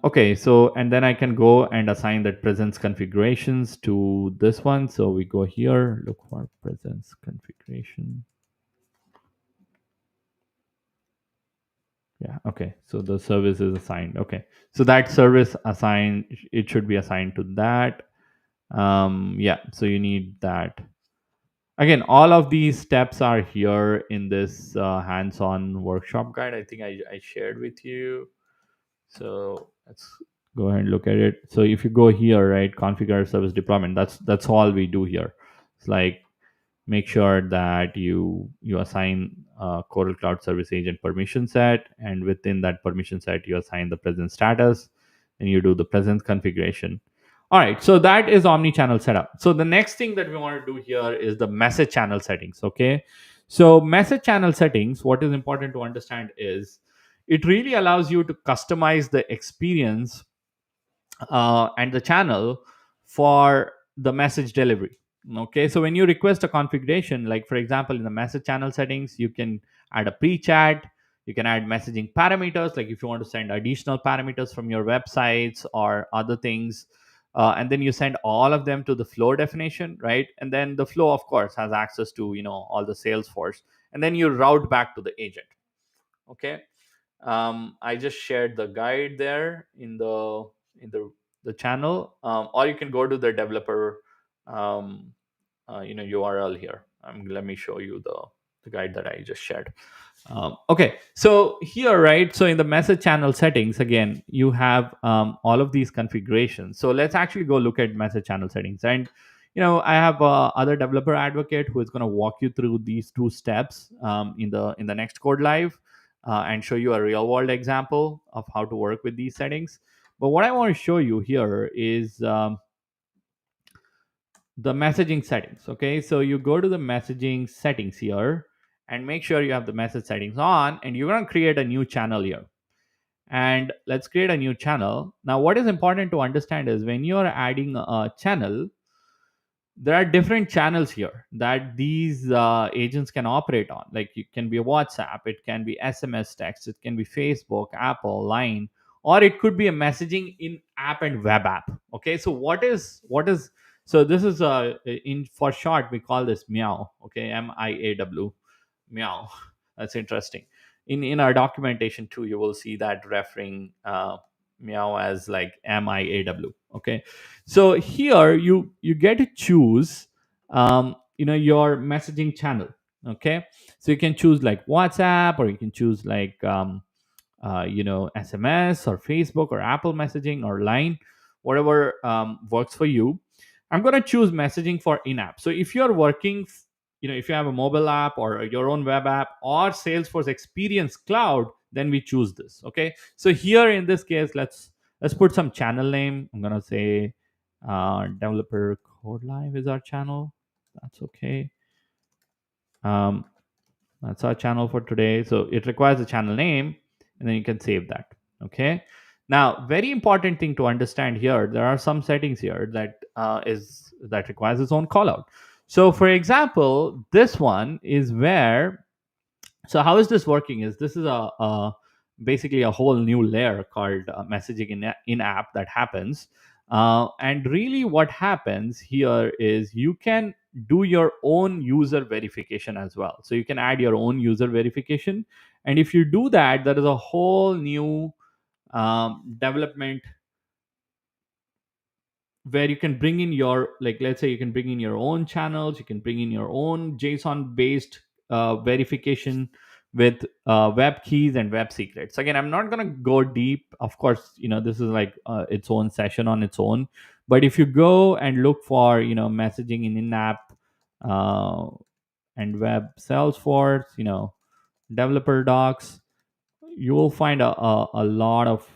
Okay, so and then I can go and assign that presence configurations to this one. So we go here, look for presence configuration. Yeah, okay. So the service is assigned. Okay. So that service assigned, it should be assigned to that. Yeah, so you need that. Again, all of these steps are here in this hands-on workshop guide. I think I shared with you. So let's go ahead and look at it. So if you go here, right, configure service deployment, that's all we do here. It's like make sure that you assign Coral Cloud Service Agent permission set, and within that permission set, you assign the presence status, and you do the presence configuration. All right, so that is omni-channel setup. So the next thing that we want to do here is the message channel settings. Okay, so message channel settings. What is important to understand is it really allows you to customize the experience and the channel for the message delivery. Okay, so when you request a configuration, like for example in the message channel settings, you can add a pre-chat, you can add messaging parameters, like if you want to send additional parameters from your websites or other things, and then you send all of them to the flow definition, right? And then the flow of course has access to all the Salesforce, and then you route back to the agent. Okay, I just shared the guide there in the channel, or you can go to the developer um, URL here. Let me show you the guide that I just shared. Okay, so here, right, so in the message channel settings, again you have all of these configurations. So let's actually go look at message channel settings, and I have other developer advocate who is going to walk you through these two steps in the next code live, and show you a real world example of how to work with these settings. But what I want to show you here is the messaging settings. Okay, so you go to the messaging settings here and make sure you have the message settings on, and you're going to create a new channel here. And let's create a new channel. Now what is important to understand is when you're adding a channel, there are different channels here that these agents can operate on. Like it can be a WhatsApp, it can be SMS text, it can be Facebook, Apple, Line, or it could be a messaging in app and web app. Okay, so what is so this is in for short we call this meow. Okay, MIAW, meow. That's interesting. In our documentation too, you will see that referring meow as like MIAW. Okay, so here you get to choose your messaging channel. Okay, so you can choose like WhatsApp, or you can choose like SMS or Facebook or Apple messaging or Line, whatever works for you. I'm going to choose messaging for in-app. So if you're working, if you have a mobile app or your own web app or Salesforce Experience Cloud, then we choose this. Okay, so here in this case, let's put some channel name. I'm going to say developer code live is our channel. That's okay. um, that's our channel for today. So it requires a channel name, and then you can save that. Okay, now very important thing to understand here, there are some settings here that requires its own callout. So for example, this one is where, so how is this working is this is a basically a whole new layer called messaging in app that happens. And really what happens here is you can do your own user verification as well. So you can add your own user verification, and if you do that, there is a whole new development where you can bring in your, like let's say you can bring in your own channels, you can bring in your own JSON based verification with web keys and web secrets. Again, I'm not going to go deep, of course, this is like its own session on its own. But if you go and look for messaging in-app uh, and web Salesforce, developer docs, you will find a lot of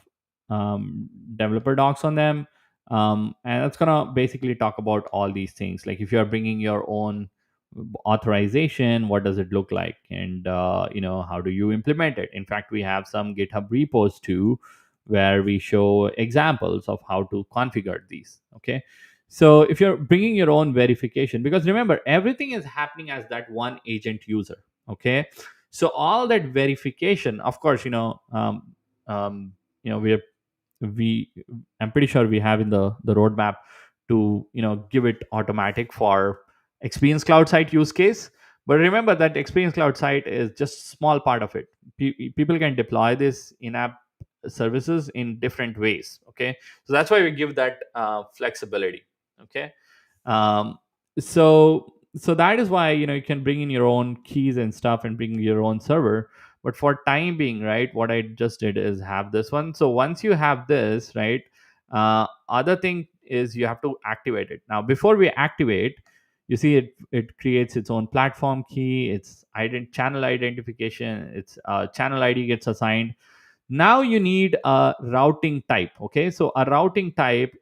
developer docs on them. And that's gonna basically talk about all these things, like if you're bringing your own authorization, what does it look like, and how do you implement it. In fact, we have some GitHub repos too where we show examples of how to configure these. Okay, So if you're bringing your own verification, because remember, everything is happening as that one agent user. Okay. So all that verification, of course, um, we are we I'm pretty sure we have in the roadmap to give it automatic for experience cloud site use case. But remember that experience cloud site is just small part of it. People can deploy this in app services in different ways. Okay, so that's why we give that flexibility. Okay. um, so that is why you can bring in your own keys and stuff and bring your own server. But for time being, right, what I just did is have this one. So once you have this, right, other thing is you have to activate it. Now before we activate, you see it creates its own platform key, its channel identification, its channel ID gets assigned. Now you need a routing type. Okay, so a routing type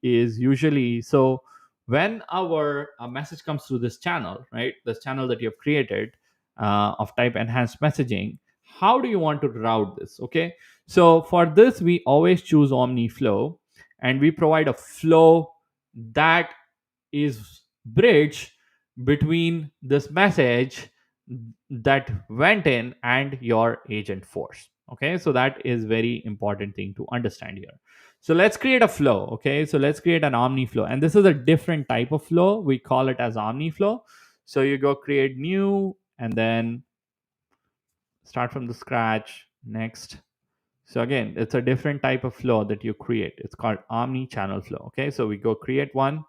is usually, so when our message comes through this channel, right, this channel that you have created of type enhanced messaging, how do you want to route this? Okay, so for this we always choose Omni Flow, and we provide a flow that is bridge between this message that went in and your Agentforce. Okay, so that is very important thing to understand here. So let's create a flow. Okay, so let's create an Omni flow, and this is a different type of flow. We call it as Omni flow. So you go create new, and then start from the scratch. Next. So again, it's a different type of flow that you create. It's called Omni-Channel flow. Okay, so we go create one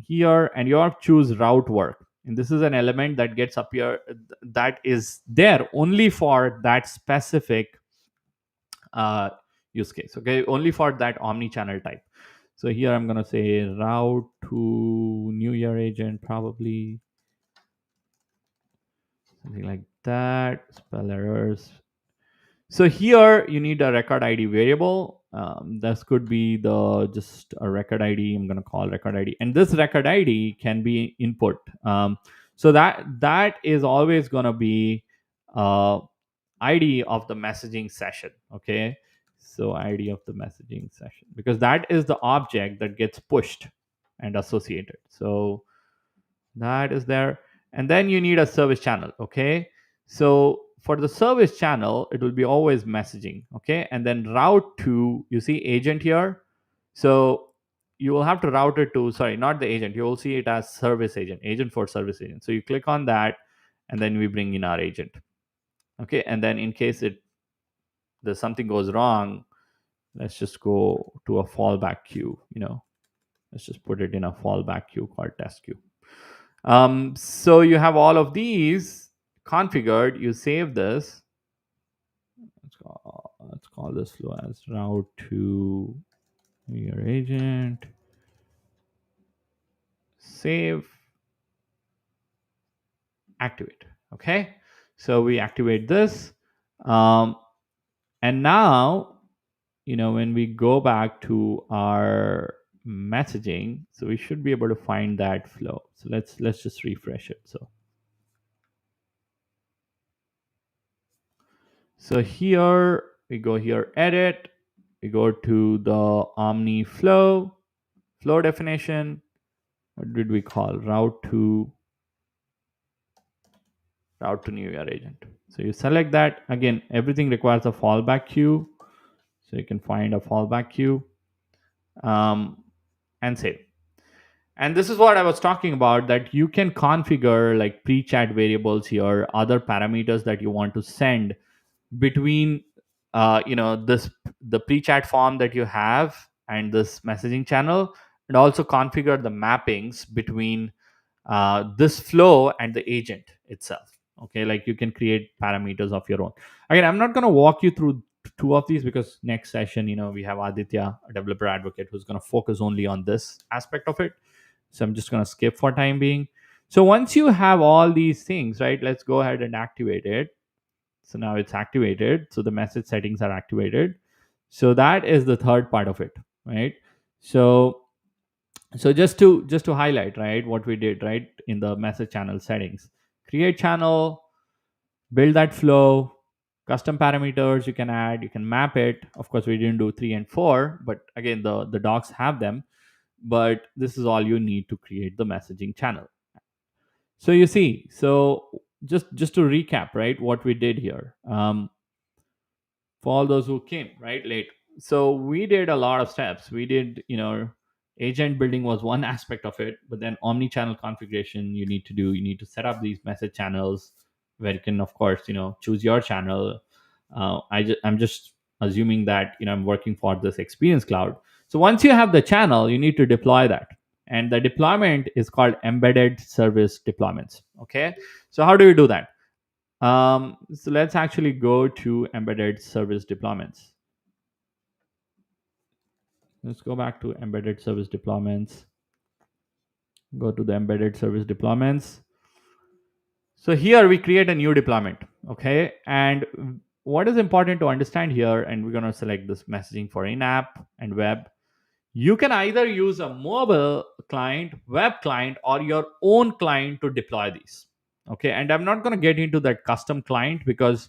here, and you have to choose route work. And this is an element that gets appear that is there only for that specific uh, use case. Okay, only for that omni-channel type. So here I'm gonna say route to New Year agent, probably something like that. Spell errors. So here you need a record ID variable. This could be the just a record ID. I'm gonna call record ID, and this record ID can be input. So that is always gonna be uh, ID of the messaging session. Okay, so ID of the messaging session, because that is the object that gets pushed and associated. So that is there. And then you need a service channel. Okay, so for the service channel it will be always messaging. Okay, and then route to, you see agent here. So you will have to route it to, sorry, not the agent, you will see it as service agent, Agentforce Service Agent. So you click on that, and then we bring in our agent. Okay, and then in case there's something goes wrong, let's just go to a fallback queue. Let's just put it in a fallback queue called test queue. So you have all of these configured. You save this. Let's call this flow as route to your agent. Save. Activate. Okay. So we activate this. And now, when we go back to our messaging, so we should be able to find that flow. So let's just refresh it. So here we go here, edit, we go to the Omni flow definition. What did we call? Route to New Year agent. So you select that. Again, everything requires a fallback queue. So you can find a fallback queue and save. And this is what I was talking about, that you can configure like pre-chat variables here, other parameters that you want to send between this the pre-chat form that you have and this messaging channel, and also configure the mappings between this flow and the agent itself. Okay, like you can create parameters of your own. Again, I'm not going to walk you through two of these, because next session we have Aditya, a developer advocate, who's going to focus only on this aspect of it. So I'm just going to skip for time being. So once you have all these things, right, let's go ahead and activate it. So now it's activated, so the message settings are activated. So that is the third part of it, right? So just to highlight, right, what we did, right, in the message channel settings: create channel, build that flow, custom parameters you can add, you can map it. Of course we didn't do 3 and 4, but again the docs have them. but this is all you need to create the messaging channel. So you see, so just to recap, right, what we did here, for all those who came right late. So we did a lot of steps. We did, agent building was one aspect of it, but then omni-channel configuration you need to do. You need to set up these message channels where you can, of course, choose your channel. I'm just assuming that I'm working for this Experience Cloud. So once you have the channel, you need to deploy that, and the deployment is called embedded service deployments. Okay, so how do you do that? So let's actually go to embedded service deployments. Let's go back to embedded service deployments. Go to the embedded service deployments. So here we create a new deployment. Okay. And what is important to understand here, and we're going to select this messaging for in-app and web. You can either use a mobile client, web client, or your own client to deploy these. Okay. And I'm not going to get into that custom client, because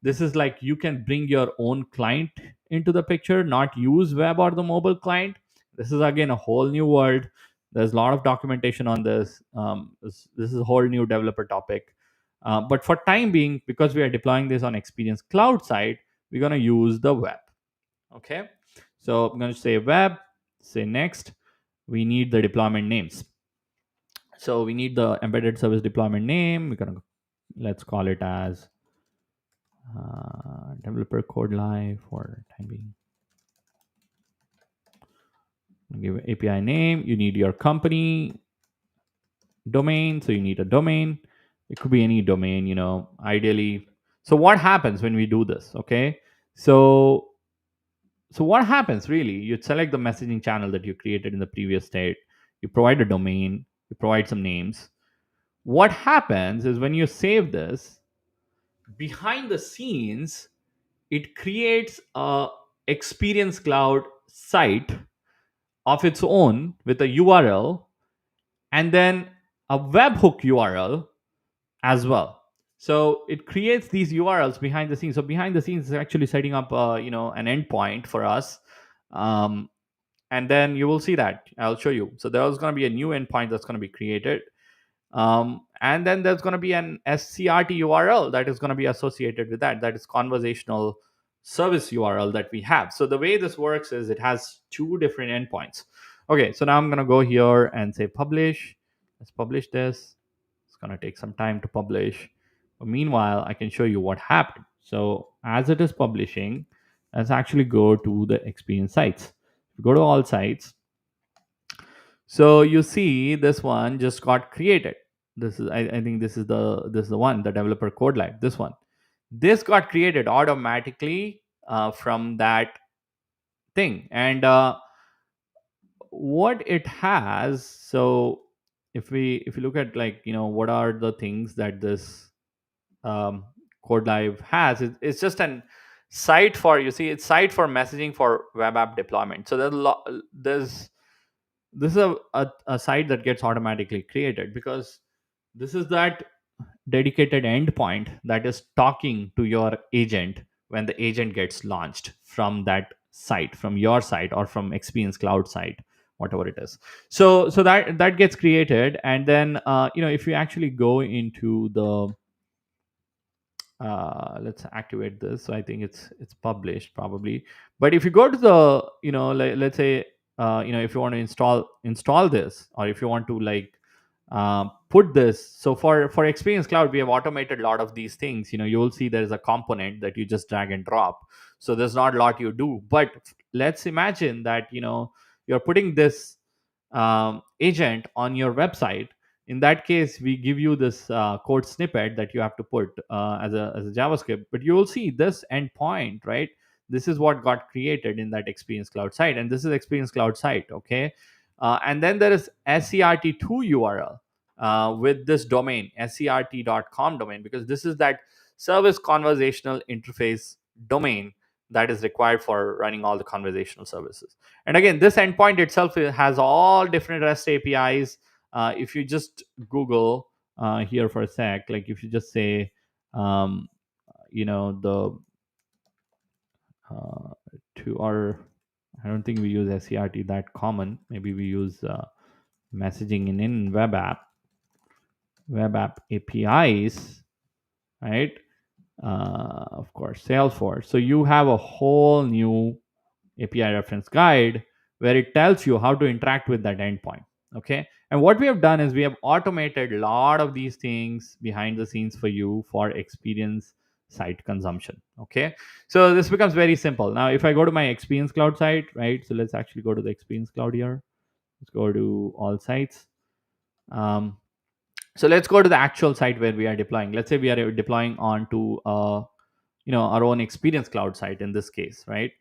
this is like you can bring your own client into the picture, not use web or the mobile client. This is again a whole new world. There's a lot of documentation on this. This is a whole new developer topic. But for time being, because we are deploying this on Experience Cloud side, we're going to use the web. Okay. So I'm going to say web, say next. We need the deployment names. So we need the embedded service deployment name. We're going to, let's call it as developer codeLive for time being. Give API name. You need your company domain. So you need a domain. It could be any domain, ideally. So what happens when we do this? Okay. So what happens really? You select the messaging channel that you created in the previous state. You provide a domain. You provide some names. What happens is when you save this, behind the scenes, it creates a Experience Cloud site of its own with a URL, and then a webhook URL as well. So it creates these URLs behind the scenes. So behind the scenes is actually setting up an endpoint for us. And then you will see that I'll show you. So there's going to be a new endpoint that's going to be created. And then there's going to be an SCRT URL that is going to be associated with that. That is conversational service URL that we have. So the way this works is it has two different endpoints. Okay, so now I'm going to go here and say publish. Let's publish this. It's going to take some time to publish. But meanwhile, I can show you what happened. So as it is publishing, let's actually go to the experience sites. Go to all sites. So you see this one just got created. This is I think this is the one, the developer codeLive. This one, this got created automatically from that thing. And what it has, so if we look at, like, what are the things that this um, codeLive has, it's just an site for, you see, it's site for messaging for web app deployment. So there's this is a site that gets automatically created because this is that dedicated endpoint that is talking to your agent when the agent gets launched from that site, from your site or from Experience Cloud site, whatever it is. So that gets created, and then if you actually go into the let's activate this. So I think it's published probably. But if you go to the, let's say, if you want to install this, or if you want to, like, put this. So for Experience Cloud, we have automated a lot of these things. You will see there's a component that you just drag and drop. So there's not a lot you do. But let's imagine that you're putting this agent on your website. In that case, we give you this code snippet that you have to put as a JavaScript. But you will see this endpoint, right? This is what got created in that Experience Cloud site, and this is Experience Cloud site. Okay. And then there is SCRT2 URL with this domain, scrt.com domain, because this is that service conversational interface domain that is required for running all the conversational services. And again, this endpoint itself has all different REST APIs. If you just Google here for a sec, like if you just say, the to our I don't think we use SCRT that common. Maybe we use messaging in web app APIs, right? Of course, Salesforce. So you have a whole new API reference guide where it tells you how to interact with that endpoint. Okay. And what we have done is we have automated a lot of these things behind the scenes for you for experience site consumption. Okay. So this becomes very simple. Now, if I go to my Experience Cloud site, right? So let's actually go to the Experience Cloud here. Let's go to all sites. Um, so let's go to the actual site where we are deploying. Let's say we are deploying onto our own Experience Cloud site in this case, right?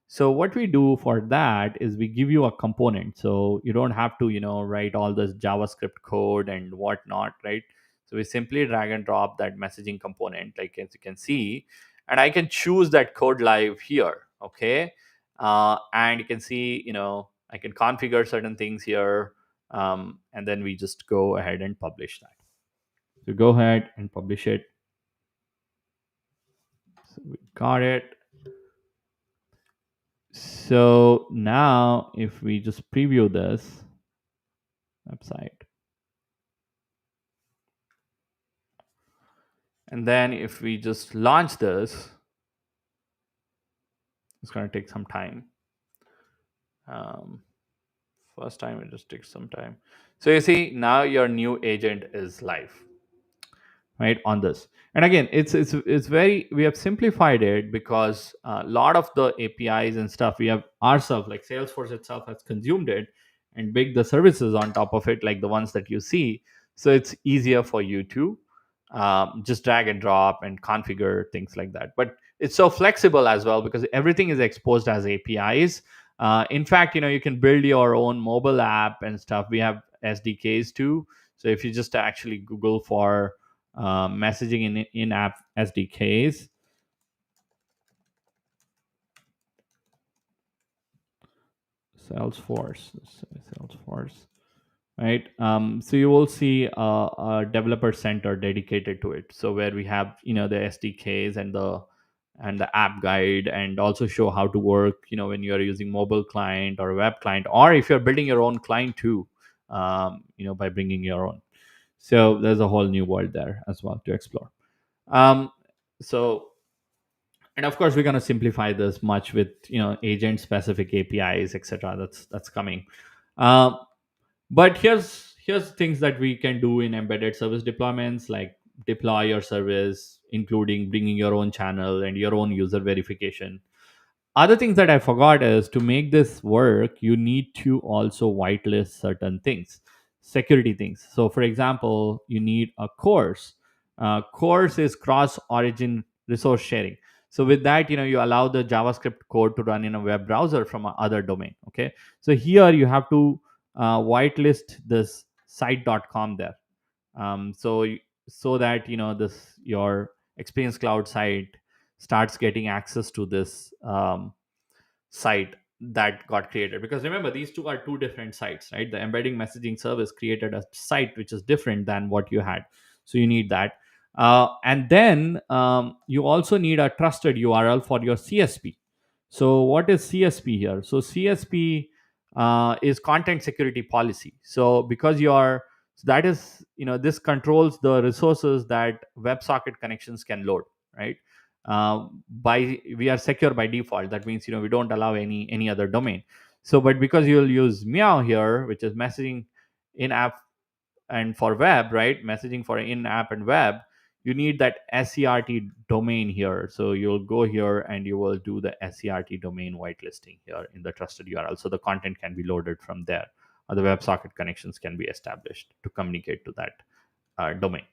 So what we do for that is we give you a component, so you don't have to write all this JavaScript code and whatnot, right? So we simply drag and drop that messaging component, like as you can see, and I can choose that codeLive here. Okay. And you can see, I can configure certain things here, and then we just go ahead and publish that. So go ahead and publish it. So we got it. So now if we just preview this website, and then if we just launch this, it's going to take some time. um, First time it just takes some time. So you see now your new agent is live, right, on this. And again, it's very, we have simplified it because a lot of the APIs and stuff we have ourselves, like Salesforce itself has consumed it and big the services on top of it, like the ones that you see. So it's easier for you to just drag and drop and configure things like that. But it's so flexible as well because everything is exposed as APIs. In fact, you can build your own mobile app and stuff. We have SDKs too. So if you just actually Google for messaging in-app SDKs. Salesforce, right? So you will see a developer center dedicated to it. So where we have the SDKs and the app guide, and also show how to work when you are using mobile client or web client, or if you're building your own client too, by bringing your own. So there's a whole new world there as well to explore. Um, so and of course we're going to simplify this much with agent specific APIs, etc. That's coming. um, but here's things that we can do in embedded service deployments, like deploy your service including bringing your own channel and your own user verification. Other things that I forgot is, to make this work you need to also whitelist certain things, security things. So for example, you need a course. Course is cross origin resource sharing. So with that, you allow the JavaScript code to run in a web browser from other domain. Okay. So here you have to whitelist this site.com there. So that this your Experience Cloud site starts getting access to this site that got created. Because remember, these two are two different sites, right? The embedding messaging service created a site which is different than what you had. So you need that. And then you also need a trusted URL for your CSP. So what is CSP here? So CSP is content security policy. So because you are, so that is, this controls the resources that WebSocket connections can load, right? By We are secure by default. That means we don't allow any other domain. So but because you'll use meow here, which is messaging in app and for web, right? Messaging for in app and web, you need that SCRT domain here. So you'll go here and you will do the SCRT domain whitelisting here in the trusted URL, so the content can be loaded from there, or the WebSocket connections can be established to communicate to that domain.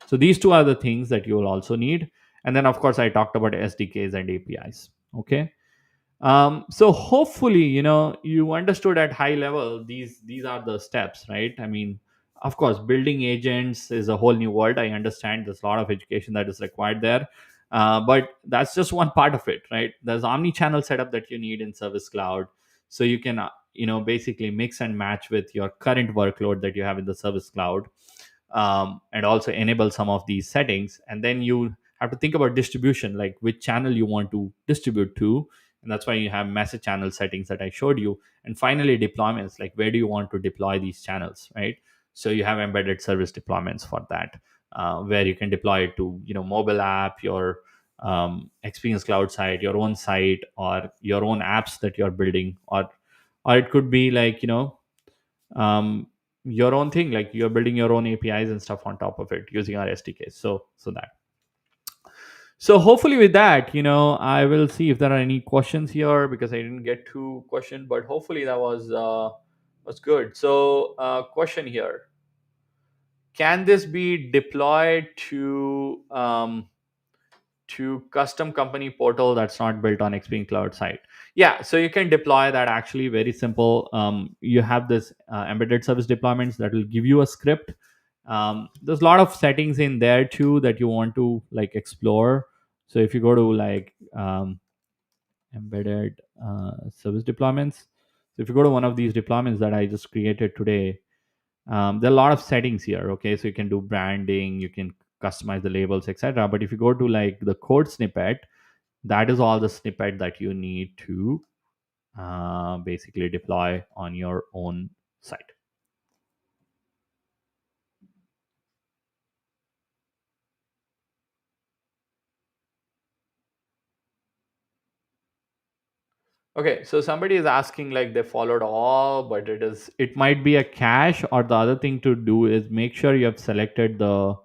So these two are the things that you will also need. And then of course I talked about SDKs and APIs. Okay. So hopefully you understood at high level these are the steps, right? I mean, of course building agents is a whole new world. I understand there's a lot of education that is required there. But that's just one part of it, right? There's omni-channel setup that you need in Service Cloud, so you can basically mix and match with your current workload that you have in the Service Cloud, and also enable some of these settings. And then you have to think about distribution, like which channel you want to distribute to, and that's why you have message channel settings that I showed you. And finally, deployments, like where do you want to deploy these channels, right? So you have embedded service deployments for that, where you can deploy it to, mobile app, your experience cloud site, your own site, or your own apps that you're building, or it could be like, um, your own thing, like you're building your own APIs and stuff on top of it using our SDKs. So that. So hopefully with that, I will see if there are any questions here, because I didn't get to question, but hopefully that was good. So question here: can this be deployed to custom company portal that's not built on Experience Cloud site? Yeah, so you can deploy that, actually very simple. You have this embedded service deployments that will give you a script. There's a lot of settings in there too that you want to like explore. So if you go to like embedded service deployments, so if you go to one of these deployments that I just created today, there are a lot of settings here. Okay, so you can do branding, you can customize the labels, etc. But if you go to like the code snippet, that is all the snippet that you need to basically deploy on your own site. Okay, so somebody is asking like they followed all, but it might be a cache, or the other thing to do is make sure you have selected the.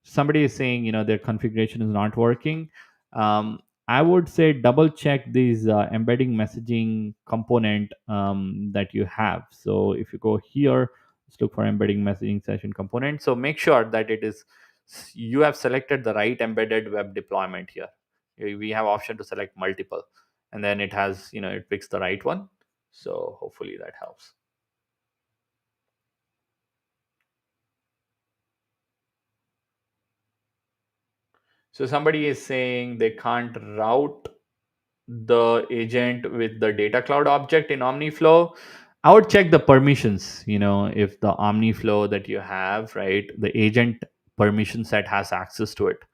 Somebody is saying their configuration is not working. Um, I would say double check these embedding messaging component that you have. So if you go here, let's look for embedding messaging session component. So make sure that you have selected the right embedded web deployment here. We have option to select multiple, and then it has it picks the right one. So hopefully that helps. So somebody is saying they can't route the agent with the data cloud object in OmniFlow. I would check the permissions, if the OmniFlow that you have, right, the agent permission set has access to it.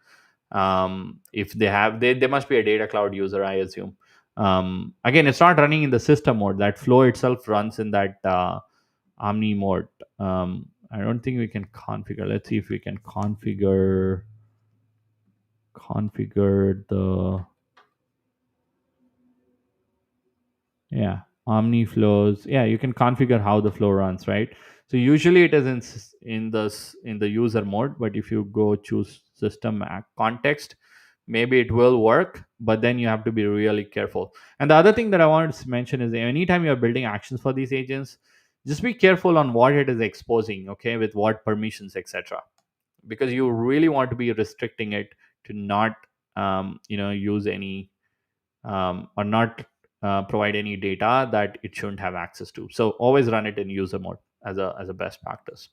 If they have, they must be a data cloud user, I assume. Again, it's not running in the system mode. That flow itself runs in that Omni mode. I don't think we can configure. Let's see if we can configure the, yeah, Omni flows. Yeah, you can configure how the flow runs, right? So usually it is in the user mode, but if you go choose system context, maybe it will work, but then you have to be really careful. And the other thing that I wanted to mention is anytime you're building actions for these agents, just be careful on what it is exposing, okay, with what permissions, etc., because you really want to be restricting it to not use any or not provide any data that it shouldn't have access to. So always run it in user mode as a best practice.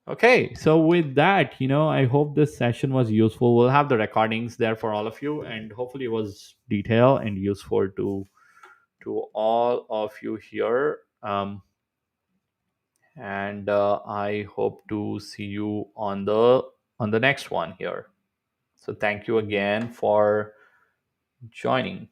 Okay, so with that, I hope this session was useful. We'll have the recordings there for all of you, and hopefully it was detailed and useful to all of you here. And I hope to see you on the next one here. So thank you again for joining.